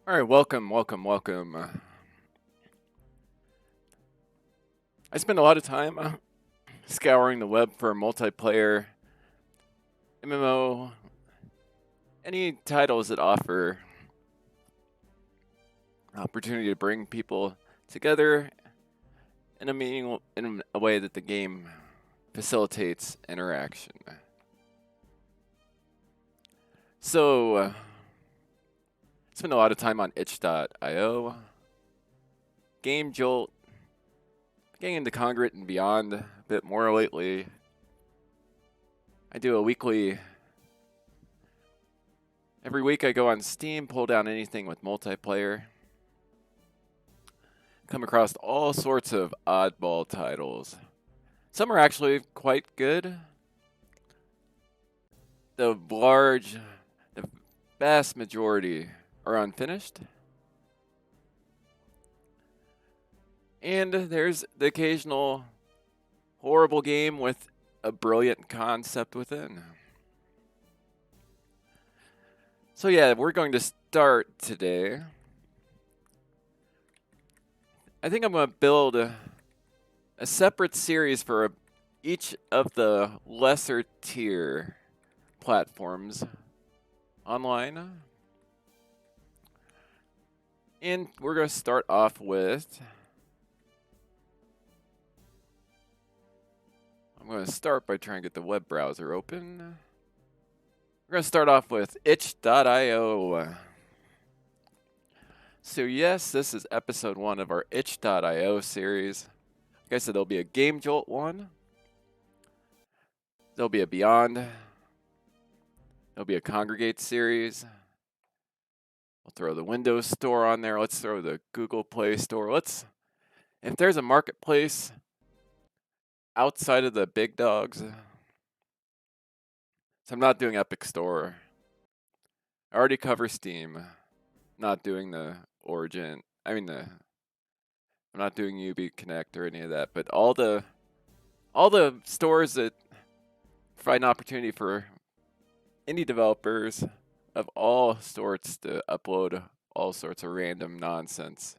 All right, welcome. I spend a lot of time scouring the web for multiplayer MMO, any titles that offer opportunity to bring people together in a way that the game facilitates interaction. So, spend a lot of time on itch.io, Game Jolt, getting into Congruent and Beyond a bit more lately. I do a weekly. Every week I go on Steam, pull down anything with multiplayer, come across all sorts of oddball titles. Some are actually quite good. The vast majority are unfinished. And there's the occasional horrible game with a brilliant concept within. So yeah, we're going to start today. I think I'm going to build a separate series for each of the lesser tier platforms online. And we're going to start off with... I'm going to start by trying to get the web browser open. We're going to start off with itch.io. So yes, this is episode 1 of our itch.io series. Like I said, there'll be a Game Jolt one. There'll be a Beyond. There'll be a Congregate series. We'll throw the Windows Store on there. Let's throw the Google Play Store. If there's a marketplace outside of the big dogs, so I'm not doing Epic Store. I already cover Steam. Not doing the Origin. I'm not doing UB Connect or any of that. But all the stores that provide an opportunity for indie developers of all sorts to upload all sorts of random nonsense.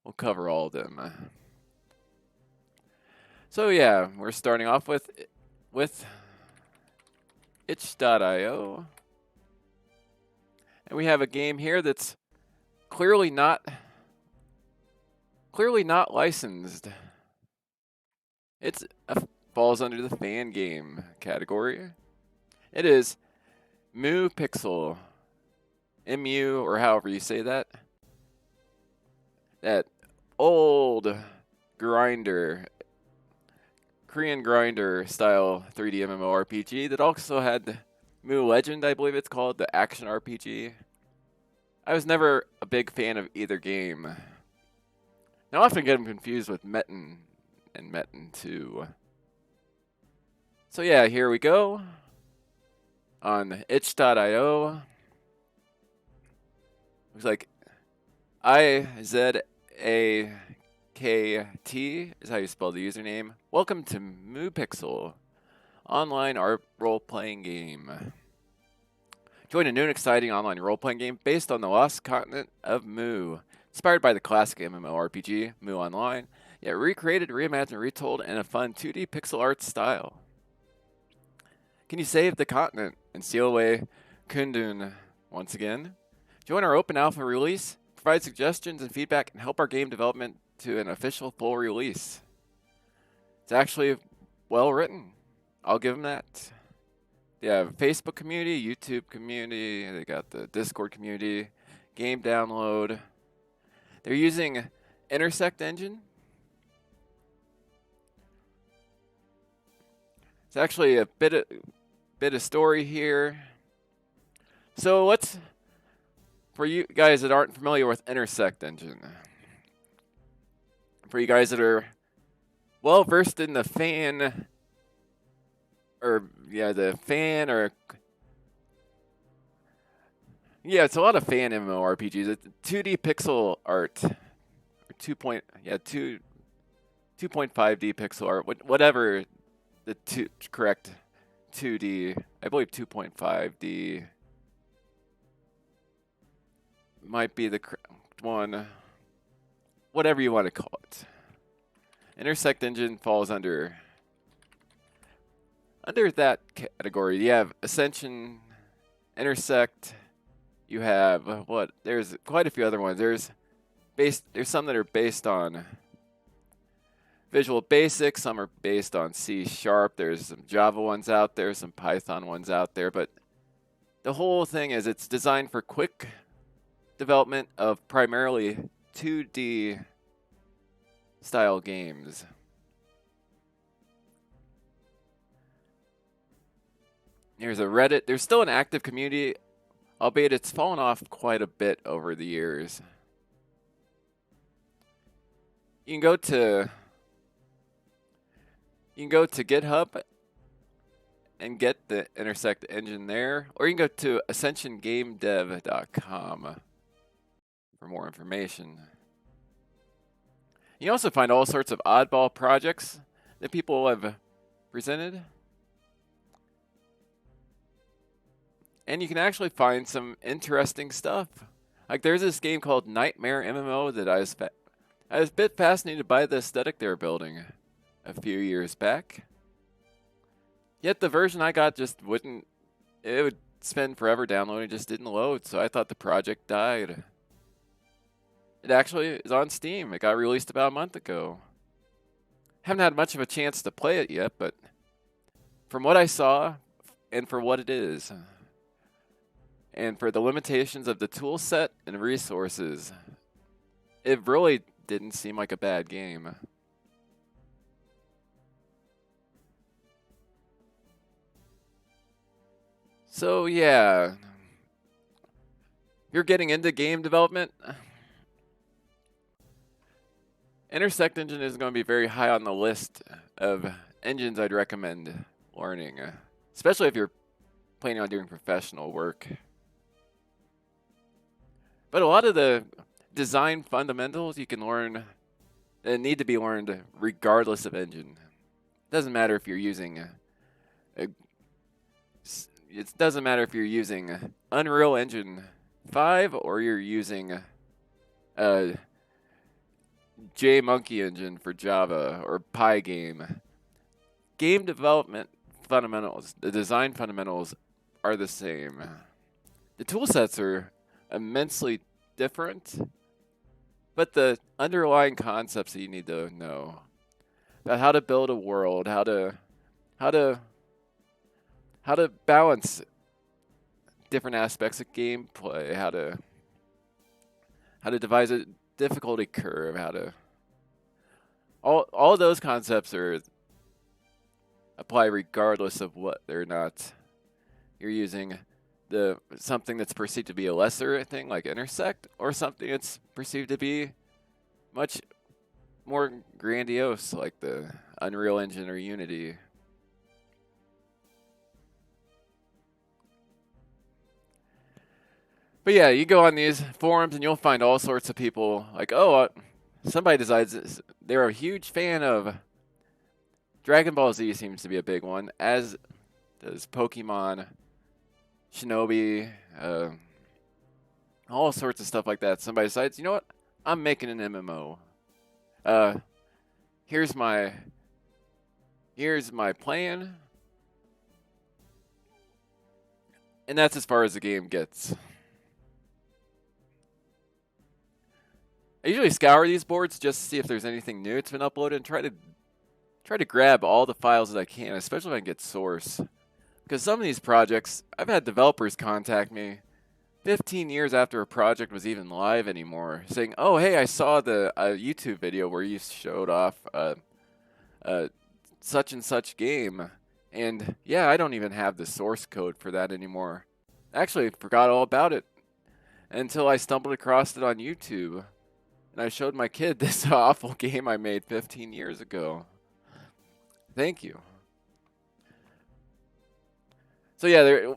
We'll cover all of them. So yeah, we're starting off with itch.io. And we have a game here that's clearly not licensed. It falls under the fan game category. It is Pixel, MU, or however you say that. That old grinder, Korean grinder style 3D MMORPG that also had Mu Legend, I believe it's called, the action RPG. I was never a big fan of either game. I often get them confused with Metin and Metin 2. So yeah, here we go on itch.io. Looks like IZAKT is how you spell the username. Welcome to Pixel, online art role-playing game. Join a new and exciting online role-playing game based on the lost continent of Mu. Inspired by the classic MMORPG, Mu Online, yet recreated, reimagined, retold in a fun 2D pixel art style. Can you save the continent and seal away Kundun once again? Join our open alpha release, provide suggestions and feedback, and help our game development to an official full release. It's actually well written. I'll give them that. They have a Facebook community, YouTube community, they got the Discord community, game download. They're using Intersect Engine. It's actually a bit of story here. So for you guys that aren't familiar with Intersect Engine, for you guys that are well versed in the fan, it's a lot of fan MMORPGs. It's 2D pixel art, or 2.5D pixel art, whatever the correct 2D, I believe 2.5D might be the one, whatever you want to call it. Intersect engine falls under that category. You have Ascension, Intersect. You have what? There's quite a few other ones. There's some that are based on Visual Basic. Some are based on C#. There's some Java ones out there, some Python ones out there. But the whole thing is it's designed for quick development of primarily 2D style games. Here's a Reddit. There's still an active community, albeit it's fallen off quite a bit over the years. You can go to GitHub and get the Intersect engine there, or you can go to ascensiongamedev.com for more information. You also find all sorts of oddball projects that people have presented. And you can actually find some interesting stuff. Like there's this game called Nightmare MMO that I was a bit fascinated by the aesthetic they were building a few years back. Yet the version I got just wouldn't, it would spend forever downloading, just didn't load, so I thought the project died. It actually is on Steam. It got released about a month ago. Haven't had much of a chance to play it yet, but from what I saw, and for what it is, and for the limitations of the tool set and resources, it really didn't seem like a bad game. So yeah, you're getting into game development. Intersect engine is going to be very high on the list of engines I'd recommend learning, especially if you're planning on doing professional work. But a lot of the design fundamentals you can learn that need to be learned regardless of engine. It doesn't matter if you're using Unreal Engine 5 or you're using JMonkey engine for Java or Pygame. Game development fundamentals, the design fundamentals are the same. The tool sets are immensely different, but the underlying concepts that you need to know about how to build a world, how to balance different aspects of gameplay, how to devise a difficulty curve, all of those concepts apply regardless of what they're not. You're using something that's perceived to be a lesser thing like Intersect, or something that's perceived to be much more grandiose like the Unreal Engine or Unity. But yeah, you go on these forums and you'll find all sorts of people like, oh, somebody decides they're a huge fan of Dragon Ball Z, seems to be a big one, as does Pokemon, Shinobi, all sorts of stuff like that. Somebody decides, you know what, I'm making an MMO. Here's my plan, and that's as far as the game gets. I usually scour these boards just to see if there's anything new that's been uploaded and try to grab all the files that I can, especially if I can get source. Because some of these projects, I've had developers contact me 15 years after a project was even live anymore, saying, oh, hey, I saw the YouTube video where you showed off such and such game. And yeah, I don't even have the source code for that anymore. Actually, forgot all about it until I stumbled across it on YouTube. And I showed my kid this awful game I made 15 years ago. Thank you. So yeah, if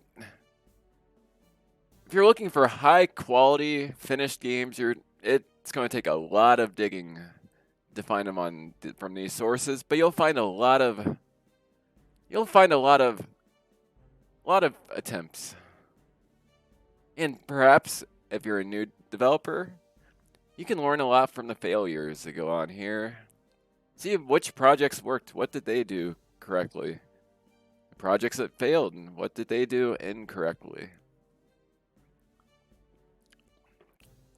you're looking for high quality finished games, it's going to take a lot of digging to find them from these sources. But you'll find a lot of attempts, and perhaps if you're a new developer, you can learn a lot from the failures that go on here. See which projects worked, what did they do correctly? The projects that failed, and what did they do incorrectly?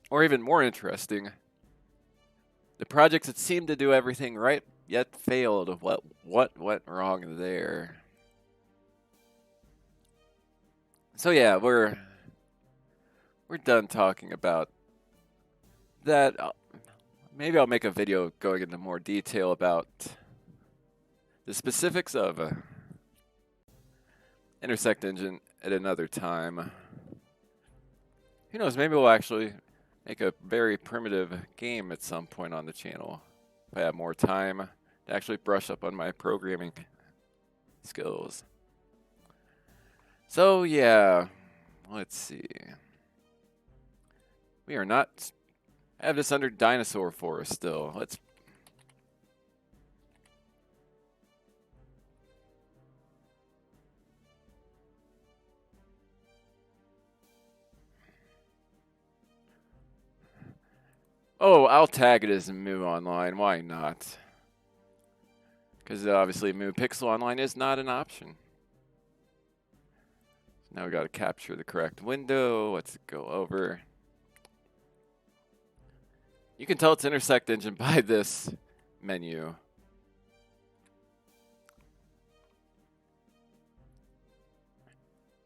Or even more interesting, the projects that seemed to do everything right yet failed, what went wrong there? So yeah, we're done talking about that. Maybe I'll make a video going into more detail about the specifics of Intersect Engine at another time. Who knows, maybe we'll actually make a very primitive game at some point on the channel if I have more time to actually brush up on my programming skills. So yeah, let's see. We are not... I have this under Dinosaur Forest still. Let's... Oh, I'll tag it as Moo Online. Why not? Because obviously Moo Pixel Online is not an option. Now we got to capture the correct window. Let's go over. You can tell it's Intersect Engine by this menu.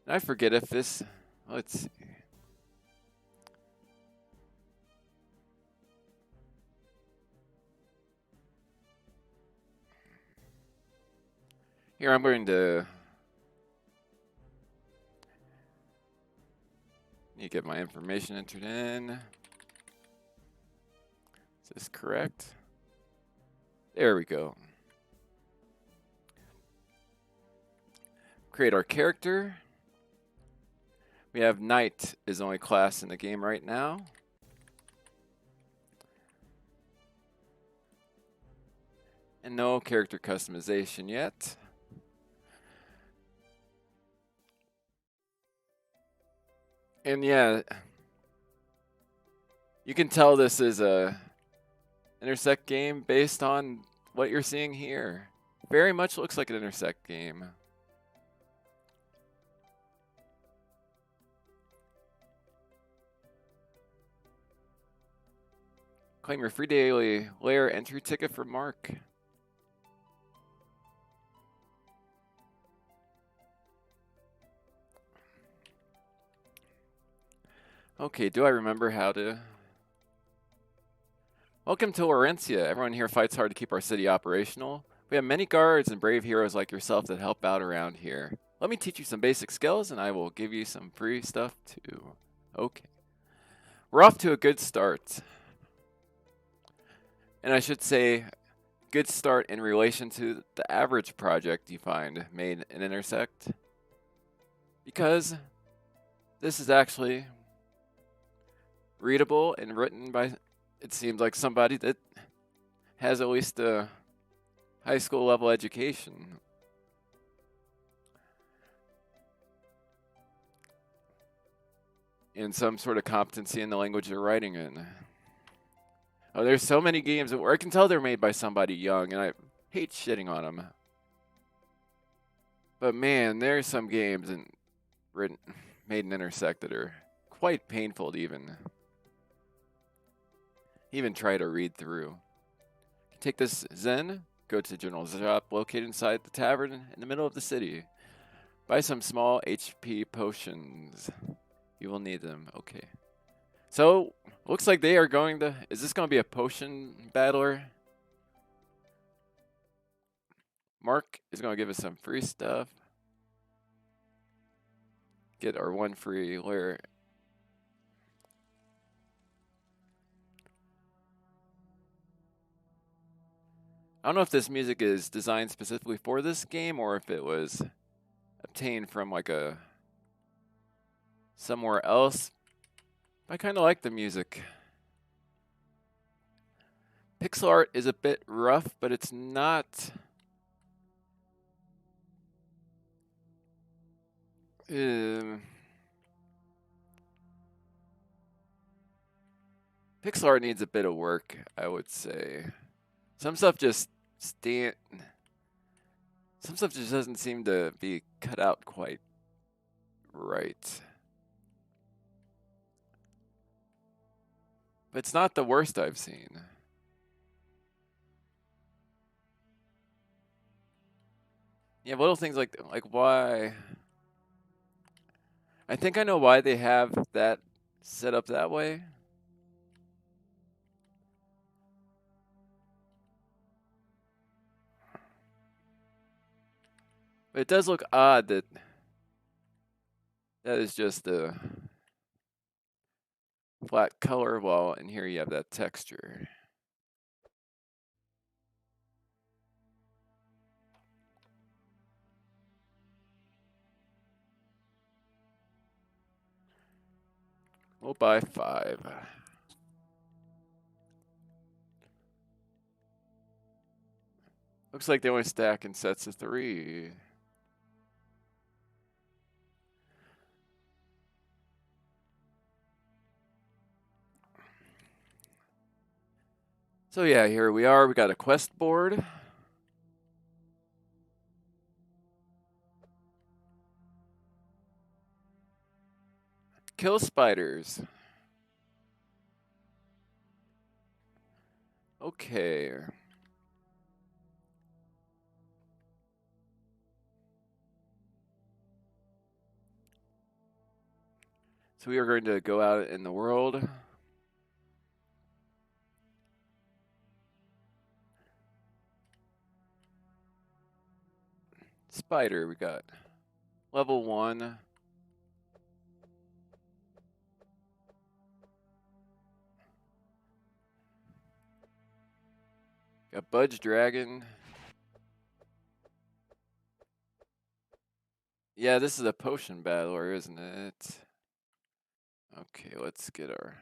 I forget if this... Let's see. Here, I'm going to... Need to get my information entered in. Is this correct? There we go. Create our character. We have Knight is the only class in the game right now. And no character customization yet. And yeah, you can tell this is a Intersect game based on what you're seeing here. Very much looks like an Intersect game. Claim your free daily layer entry ticket for Mark. Okay, do I remember how to... Welcome to Laurentia. Everyone here fights hard to keep our city operational. We have many guards and brave heroes like yourself that help out around here. Let me teach you some basic skills and I will give you some free stuff too. Okay. We're off to a good start. And I should say, good start in relation to the average project you find made in Intersect. Because this is actually readable and written by, it seems like somebody that has at least a high school level education. And some sort of competency in the language they're writing in. Oh, there's so many games where I can tell they're made by somebody young, and I hate shitting on them. But man, there's some games made in Intersect that are quite painful to even try to read through. Take this Zen, go to the general shop located inside the tavern in the middle of the city. Buy some small HP potions. You will need them. Okay. So, looks like they are going to... Is this going to be a potion battler? Mark is going to give us some free stuff. Get our one free layer. I don't know if this music is designed specifically for this game or if it was obtained from like somewhere else. I kind of like the music. Pixel art is a bit rough, but it's not... Pixel art needs a bit of work, I would say. Some stuff just doesn't seem to be cut out quite right. But it's not the worst I've seen. Yeah, little things like why. I think I know why they have that set up that way. But it does look odd that is just a flat color wall, and here you have that texture. We'll buy 5. Looks like they only stack in sets of 3. So yeah, here we are. We got a quest board. Kill spiders. Okay. So we are going to go out in the world. Spider, we got level 1. Got Budge Dragon. Yeah, this is a potion battler, isn't it? Okay, let's get our...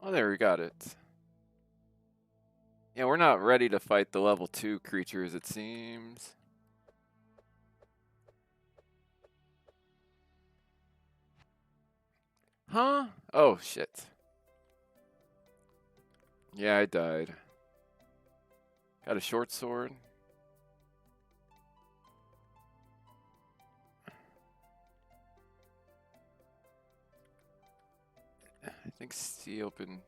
Oh, there, we got it. Yeah, we're not ready to fight the level 2 creatures, it seems. Huh? Oh, shit. Yeah, I died. Got a short sword. I think C open.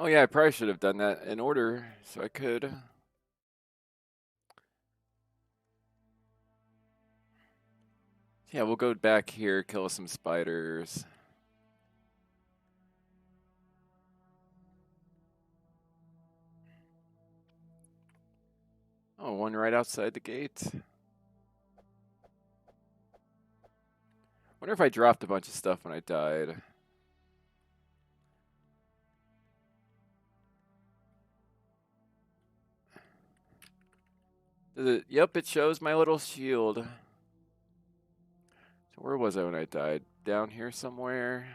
Oh yeah, I probably should have done that in order so I could. Yeah, we'll go back here, kill some spiders. Oh, one right outside the gate. Wonder if I dropped a bunch of stuff when I died. Does it? Yep, it shows my little shield. So where was I when I died? Down here somewhere.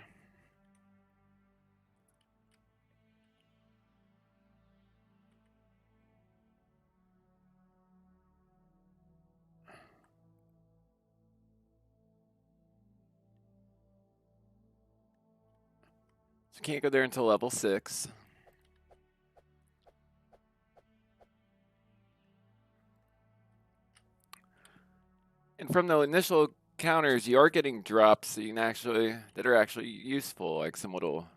So can't go there until level 6. And from the initial counters, you are getting drops that that are actually useful, like some little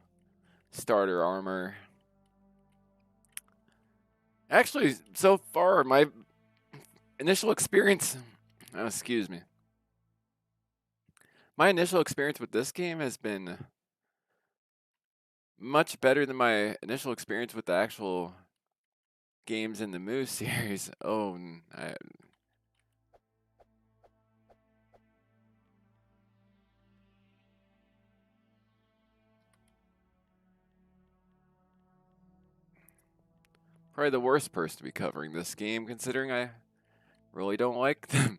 starter armor. Actually, so far, my initial experience, oh, excuse me. My initial experience with this game has been much better than my initial experience with the actual games in the Moo series. Oh, Probably the worst person to be covering this game, considering I really don't like the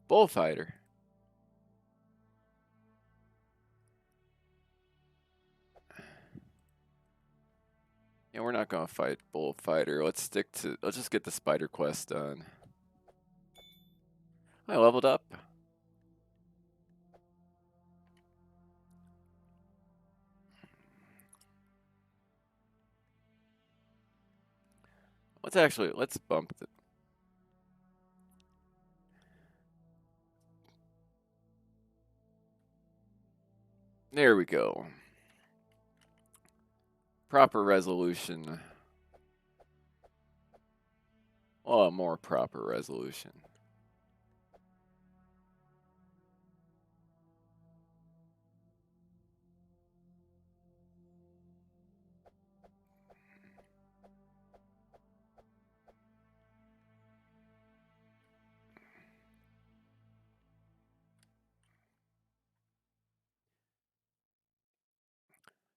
bullfighter. Yeah, we're not gonna fight bullfighter. Let's just get the spider quest done. I leveled up. Let's bump the. There we go. Proper resolution. Well, a more proper resolution.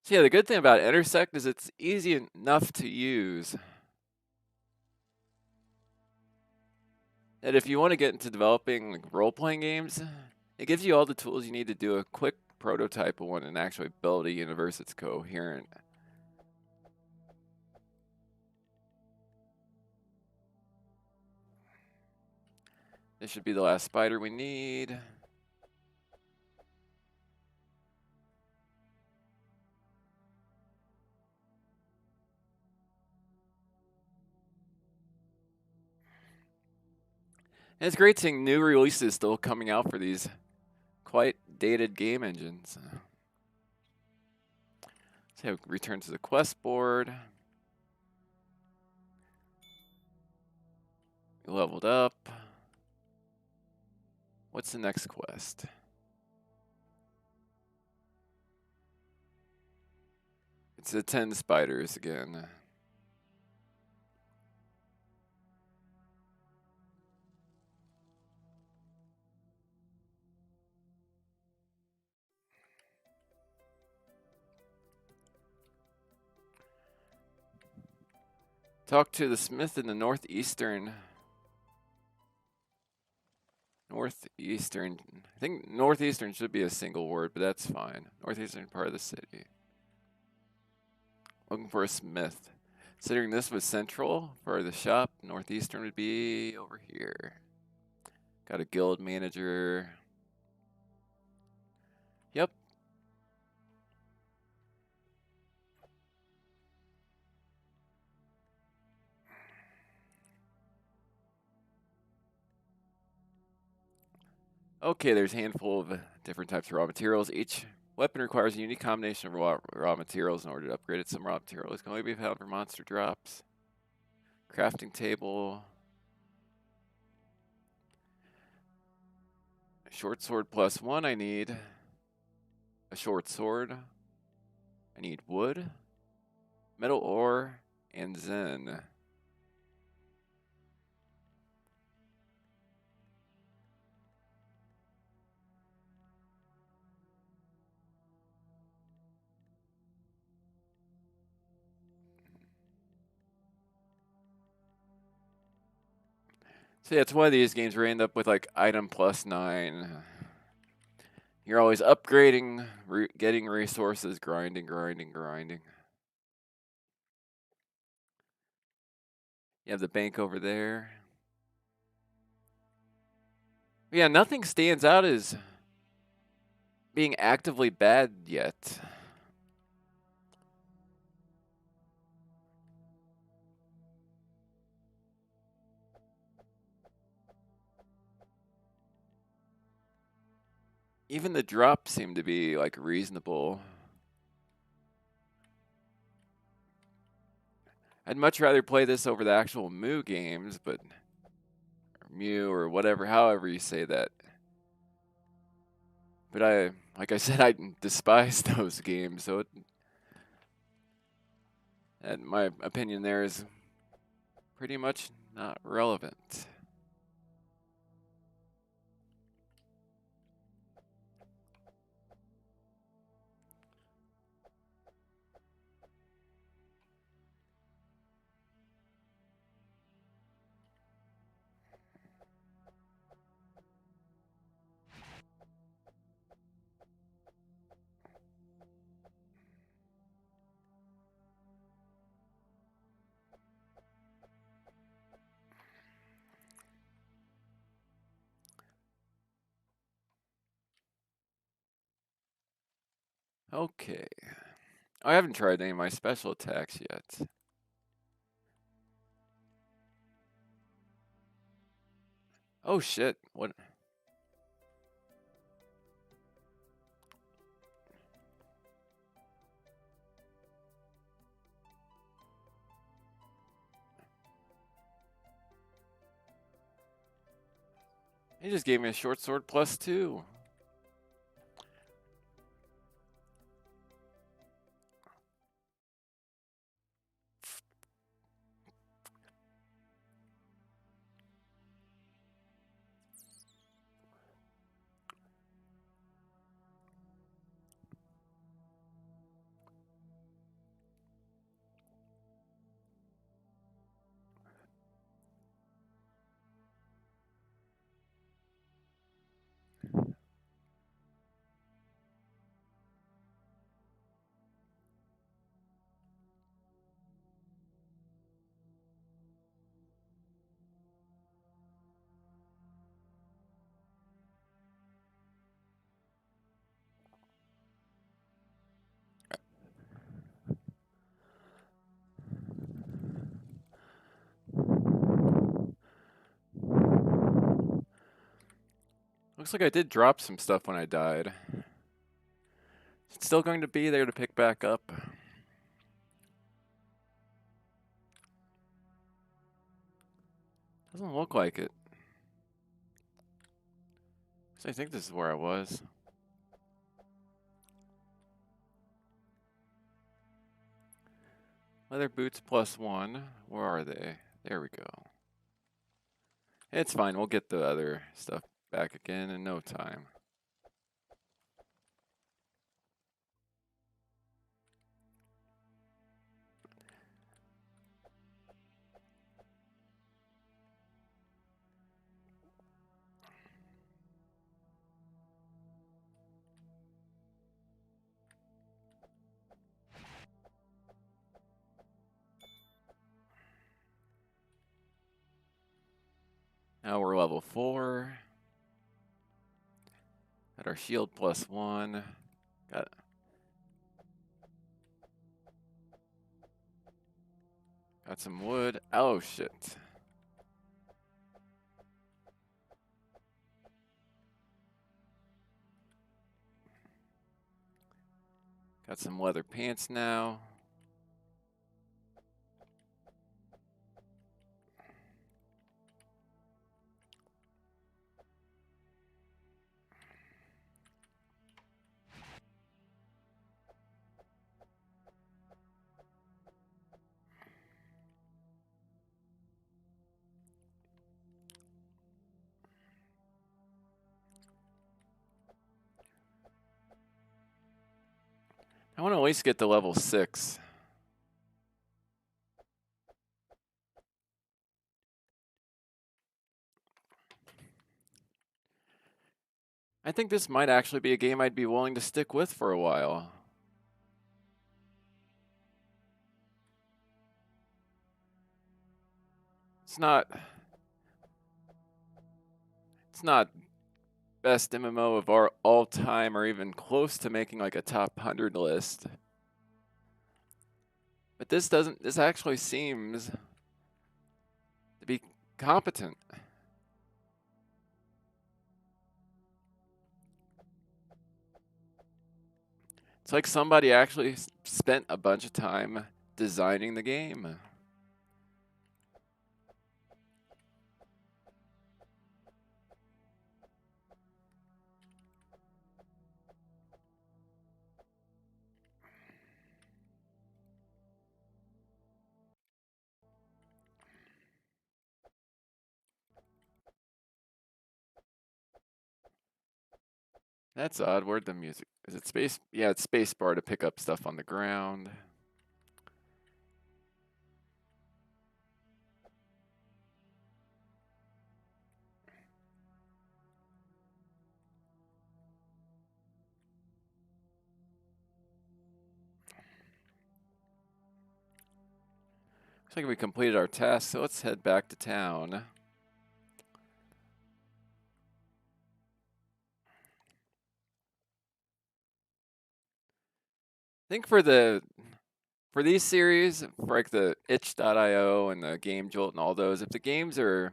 So yeah, the good thing about Intersect is it's easy enough to use. That if you want to get into developing like, role-playing games, it gives you all the tools you need to do a quick prototype of one and actually build a universe that's coherent. This should be the last spider we need. And it's great seeing new releases still coming out for these quite dated game engines. So return to the quest board. We leveled up. What's the next quest? It's the 10 spiders again. Talk to the smith in the northeastern. I think northeastern should be a single word, but that's fine. Northeastern part of the city. Looking for a smith. Considering this was central for the shop, northeastern would be over here. Got a guild manager. Yep. Okay, there's a handful of different types of raw materials. Each weapon requires a unique combination of raw materials in order to upgrade it. Some raw materials can only be found for monster drops. Crafting table. Short sword +1, I need a short sword. I need wood, metal ore, and zen. So yeah, it's one of these games where you end up with like item +9. You're always upgrading, getting resources, grinding. You have the bank over there. But yeah, nothing stands out as being actively bad yet. Even the drops seem to be like reasonable. I'd much rather play this over the actual Moo games, but or Mew or whatever, however you say that. But like I said, I despise those games, so my opinion there is pretty much not relevant. Okay. I haven't tried any of my special attacks yet. Oh shit, what? He just gave me a short sword +2. Looks like I did drop some stuff when I died. It's still going to be there to pick back up. Doesn't look like it. So I think this is where I was. Leather boots +1. Where are they? There we go. It's fine. We'll get the other stuff back again in no time. Now we're level 4. Got our shield +1. Got some wood. Oh shit. Got some leather pants now. I want to at least get to level 6. I think this might actually be a game I'd be willing to stick with for a while. It's not best MMO of our all time or even close to making like a top 100 list. But this actually seems to be competent. It's like somebody actually spent a bunch of time designing the game. That's odd. Where'd the music? Is it space? Yeah, it's space bar to pick up stuff on the ground. Looks like we completed our task, so let's head back to town. think for these series, for like the itch.io and the Game Jolt and all those, if the games are,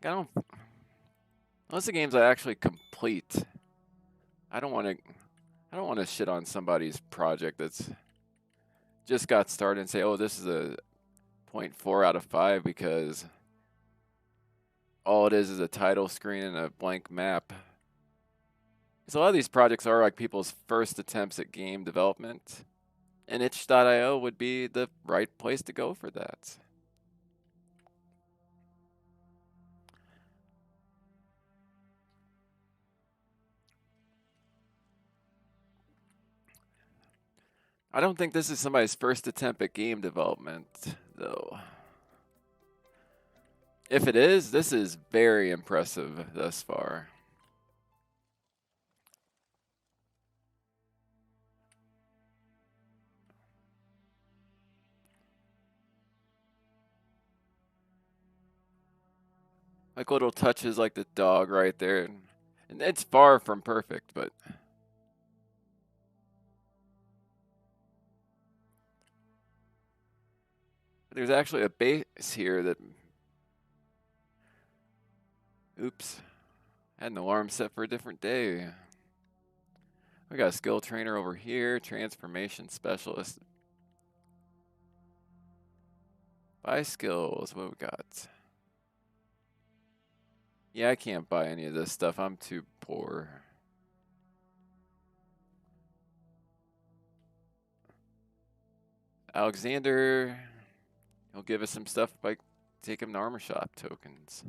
I don't, unless the games I actually complete, I don't want to shit on somebody's project that's just got started and say, oh, this is a 0.4 out of 5 because all it is a title screen and a blank map. Because a lot of these projects are like people's first attempts at game development, and itch.io would be the right place to go for that. I don't think this is somebody's first attempt at game development, though. If it is, this is very impressive thus far. Like little touches like the dog right there. And it's far from perfect, but there's actually a base here that... Oops. Had an alarm set for a different day. We got a skill trainer over here, transformation specialist. Buy skills, what we got? Yeah, I can't buy any of this stuff. I'm too poor. Alexander, he'll give us some stuff by take him to armor shop tokens.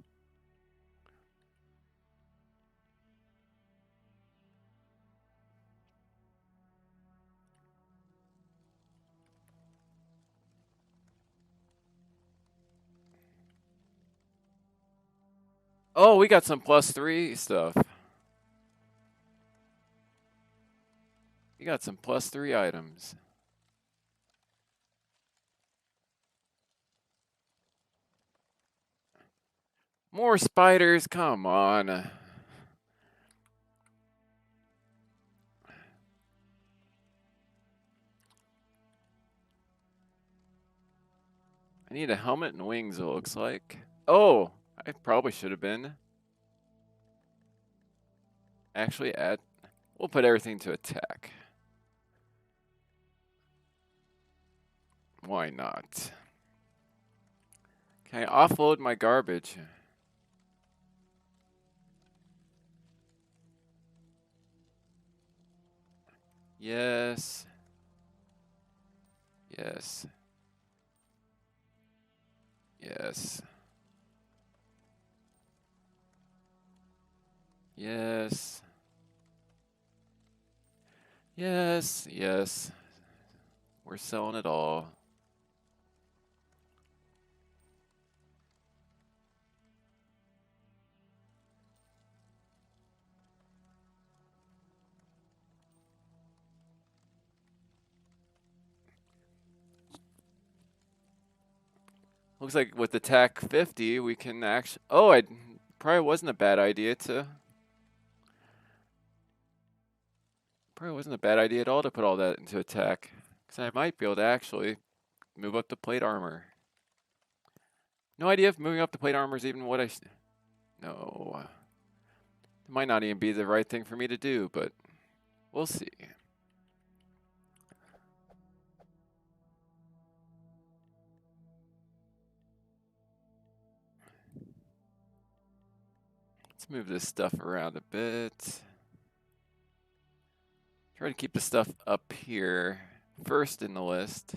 Oh, we got some +3 stuff. We got some +3 items. More spiders, come on. I need a helmet and wings, it looks like. Oh, I probably should have been. Actually, we'll put everything to attack. Why not? Can I offload my garbage? Yes. Yes. Yes. Yes. Yes. Yes. We're selling it all. Looks like with the TAC 50, we can actually... Oh, I probably wasn't a bad idea to... Probably wasn't a bad idea at all to put all that into attack. Because I might be able to actually move up to plate armor. No idea if moving up to plate armor is even what I... No. It might not even be the right thing for me to do, but we'll see. Let's move this stuff around a bit. Try to keep the stuff up here first in the list.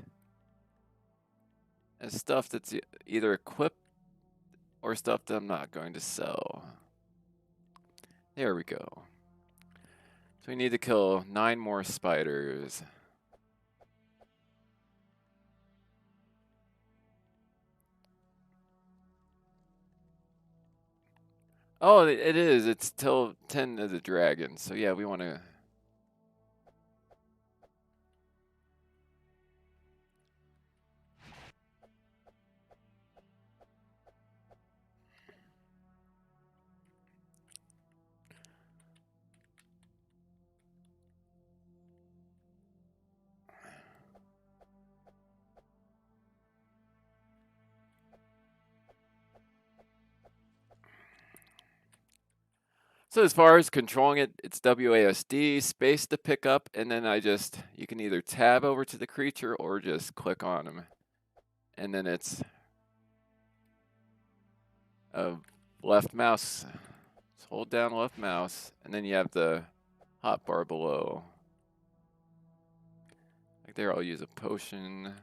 And stuff that's either equipped or stuff that I'm not going to sell. There we go. So we need to kill 9 more spiders. Oh, it is. It's till 10 of the dragon. So yeah, we want to... So as far as controlling it, it's WASD, space to pick up, and then you can either tab over to the creature or just click on him. And then it's a left mouse. Just hold down left mouse, and then you have the hotbar below. Like there, I'll use a potion.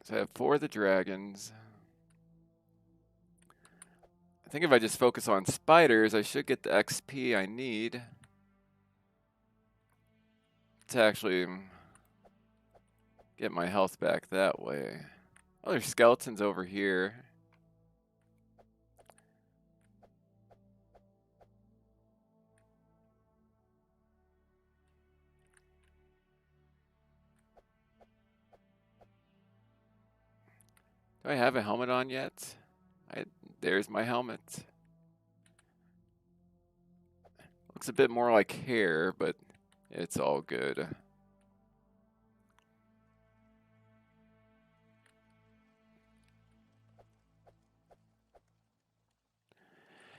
So I have 4 of the dragons. I think if I just focus on spiders, I should get the XP I need to actually get my health back that way. Oh, there's skeletons over here. Do I have a helmet on yet? There's my helmet. Looks a bit more like hair, but it's all good.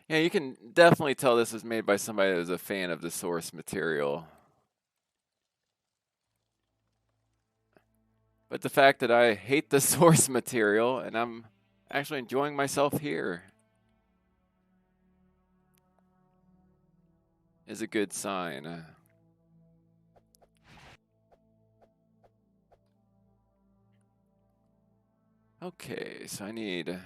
Yeah, you can definitely tell this was made by somebody that was a fan of the source material. But the fact that I hate the source material and I'm actually enjoying myself here is a good sign. Okay, so I need... Am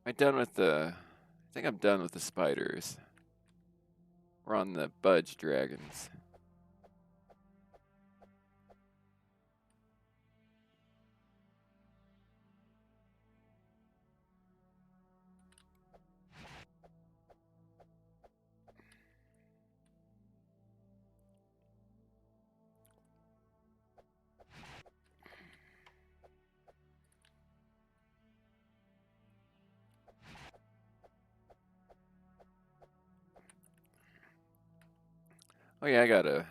I done with the... I think I'm done with the spiders. We're on the budge dragons. Oh yeah, I gotta...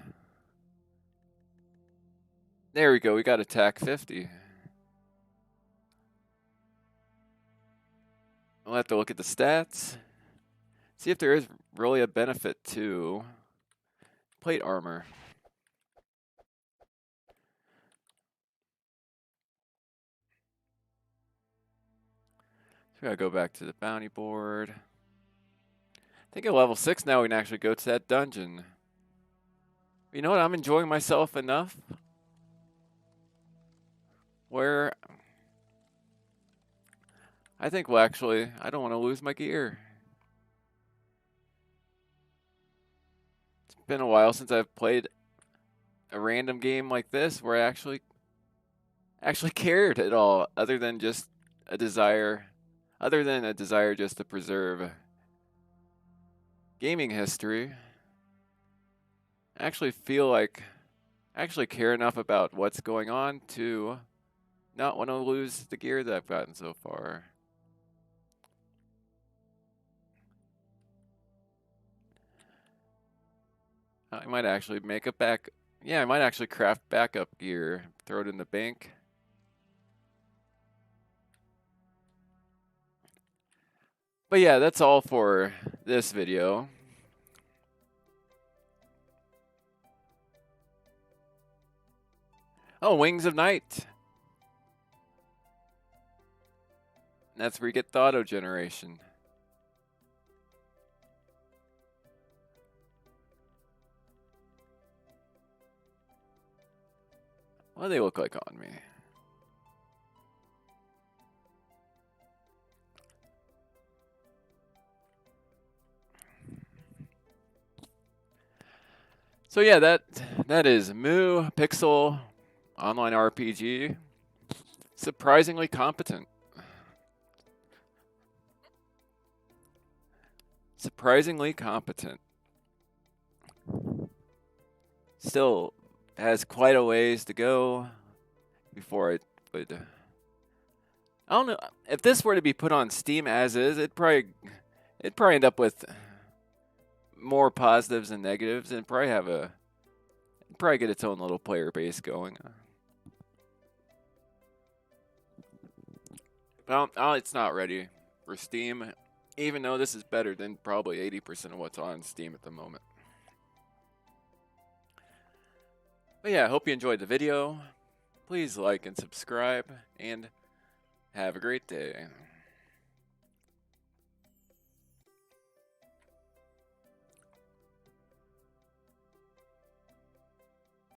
There we go, we got attack 50. We'll have to look at the stats. See if there is really a benefit to plate armor. So we gotta go back to the bounty board. I think at level 6 now we can actually go to that dungeon. You know what? I'm enjoying myself enough where I think, well, actually, I don't want to lose my gear. It's been a while since I've played a random game like this where I actually cared at all, other than a desire just to preserve gaming history. I actually feel like I actually care enough about what's going on to not want to lose the gear that I've gotten so far. I might actually make a back... Yeah, I might actually craft backup gear, throw it in the bank. But yeah, that's all for this video. Oh, Wings of Night. That's where you get the auto generation. What do they look like on me? So yeah, that is Moo Pixel Online RPG. Surprisingly competent. Surprisingly competent. Still has quite a ways to go before it would. I don't know if this were to be put on Steam as is. It'd probably end up with more positives and negatives, and probably get its own little player base going. But it's not ready for Steam, even though this is better than probably 80% of what's on Steam at the moment. But yeah, I hope you enjoyed the video. Please like and subscribe, and have a great day.